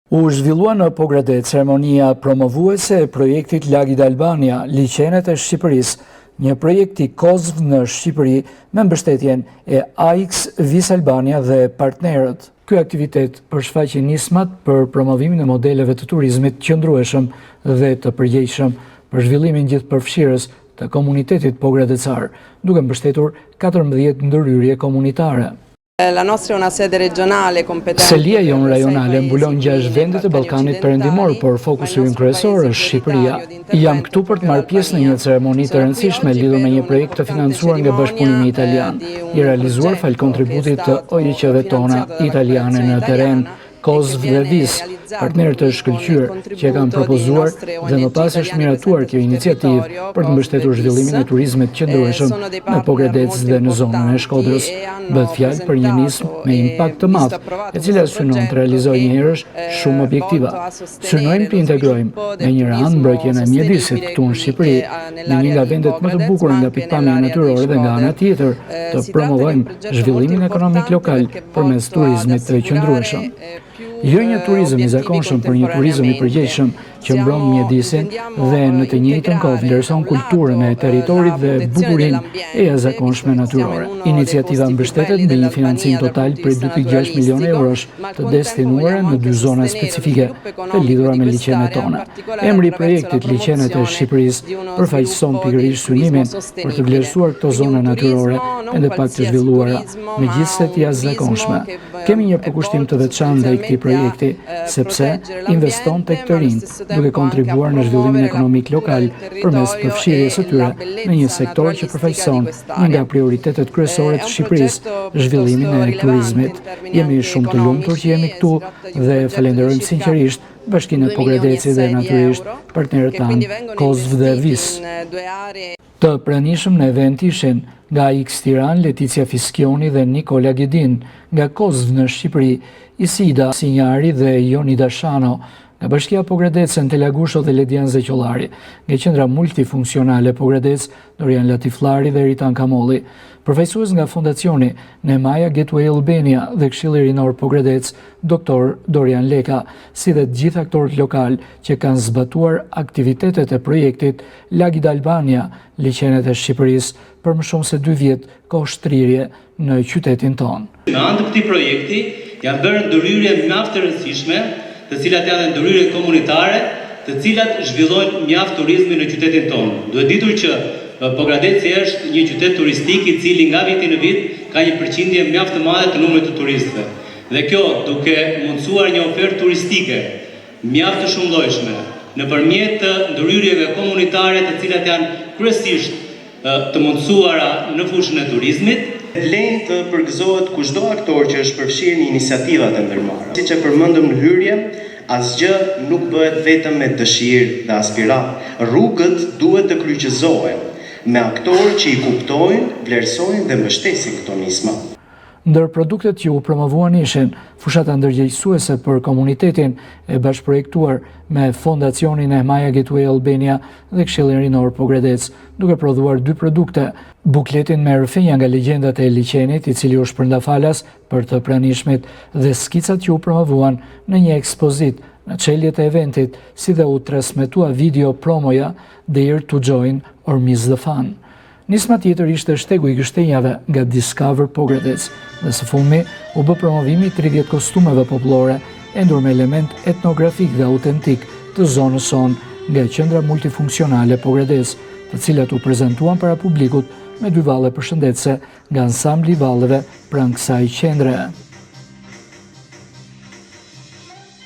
U zhvillua në Pogradec ceremonia promovuese e projektit Lagida Albania, liçenet e Shqipërisë, një projekt i kozv në Shqipëri me mbështetjen e AIX, Vis Albania dhe partnerët. Ky aktivitet përshfaqi nismat për promovimin e modeleve të turizmit qëndrueshëm dhe të përgjegjshëm për zhvillimin gjithëpërfshirës të komunitetit pogradecar, duke mbështetur 14 ndërhyrje komunitare. La nostra è una sede regionale competente. Selia jon rajonale mbulon 6 vendet e Ballkanit Perëndimor, por fokusi ynë kryesor është Shqipëria. Jam këtu për të marrë pjesë në një ceremoni të rëndësishme lidhur me një projekt të financuar nga Bashkëpunimi Italian, i realizuar fal kontributit të OIQ-ve tona italiane në terren, kozv dhe Vis, partnerët të shkëlqyer që e kanë propozuar dhe më pas është miratuar kjo iniciativë për të mbështetur zhvillimin e turizmit qëndrueshëm në Pogradec dhe në zonën e Shkodrës. Bëhet fjalë për një nismë me impakt të madh, e cila synon të realizojë njerëz shumë objektiva. Synojmë të integrojmë në një anë mbrojtjen e mjedisit këtu në Shqipëri, në një nga vendet më të bukura nga pikpamja natyrore dhe nga ana tjetër të promovojmë zhvillimin ekonomik lokal përmes turizmit të qëndrueshëm. Jo një turizëm i zakonshëm, për një turizëm i përgjegjshëm që mbron mjedisin dhe në të njëjtën kohë vlerëson kulturën e territorit dhe bukurinë e jashtëzakonshme natyrore. Iniciativa mbështetet me një financim total prej 2.6 milionë eurosh të destinuara në 2 zona specifike të lidhura me liçenet tona. Emri i projektit Liçenet e Shqipërisë përfaqëson pikërisht synimin për të vlerësuar këto zona natyrore ende pak të zhvilluara, megjithëse të jashtëzakonshme. Kemi një përkushtim të veçantë ndaj këtij projekti, sepse investon tek të rinjt, duke kontribuar në zhvillimin ekonomik lokal përmes përfshirjes së tyre në një sektor që përfaqëson një nga prioritetet kryesore të Shqipërisë, zhvillimin e turizmit. Jemi shumë të lumtur që jemi këtu dhe falenderojmë sinqerisht Bashkinë e Pogradecit dhe natyrisht partnerët tanë kozv dhe Vis. Të pranishëm në event ishin nga AIX Tiranë, Leticia Fiskioni dhe Nikola Gedin, nga kozv në Shqipëri, Isida Sinjari dhe Jonida Shano, nga Bashkia Pogradec, Entela Gusho dhe Ledian Zeqollari, nga Qendra Multifunksionale Pogradec, Dorian Latifllari dhe Ritan Kamolli, përfaqësues nga Fondacioni Nehmaja Gateway Albania dhe Këshilli Rinor Pogradec, Dr. Dorian Leka, si dhe të gjithë aktorët lokal që kanë zbatuar aktivitetet e projektit Lagida Albania, liçenet e Shqipërisë, për më shumë se 2 vjet kohë shtrirje në qytetin tonë. Në anë të këtij projekti janë bërë ndërhyrje mjaft të rëndësishme, të cilat janë ndërhyrje komunitare, të cilat zhvillojnë mjaft turizmin në qytetin tonë. Duhet ditur që Pogradeci është një qytet turistik i cili nga viti në vit ka një përqindje mjaft të madhe të numrit të turistëve. Dhe kjo duke mundësuar një ofertë turistike mjaft të shumëllojshme nëpërmjet të ndërhyrjeve komunitare, të cilat janë kryesisht të mundësuara në fushën e turizmit, lenë të përgëzohet kushdo aktor që është përfshirë në iniciativat e ndërmarra. Siç e përmendëm në hyrje, asgjë nuk bëhet vetëm me dëshirë dhe aspirat. Rrugët duhet të kryqëzohen me aktorë që i kuptojnë, vlerësojnë dhe mbështesin këto nisma. Ndër produktet që u promovuan ishin fushata ndërgjegjësuese për komunitetin e bashkëprojektuar me Fondacionin Nehmaja Gateway Albania dhe Këshillin Rinor Pogradec, duke prodhuar 2 produkte, bukletin me rrëfenja nga legjendat e liçenit, i cili u shpërndafalas për të pranishmit, dhe skicat që u promovuan në një ekspozit në çeljet e eventit, si dhe u transmetua video promoja Dare to Join or Miss the Fun. Nisma tjetër ishte shtegu i gështenjave nga Discover Pogradec, dhe së fundmi u bë promovimi 30 kostumeve popullore, endur me element etnografik dhe autentik të zonës sonë nga Qendra Multifunksionale Pogradec, të cilat u prezantuan para publikut me 2 valle përshëndetëse nga ansambli valleve pranë kësaj qendre.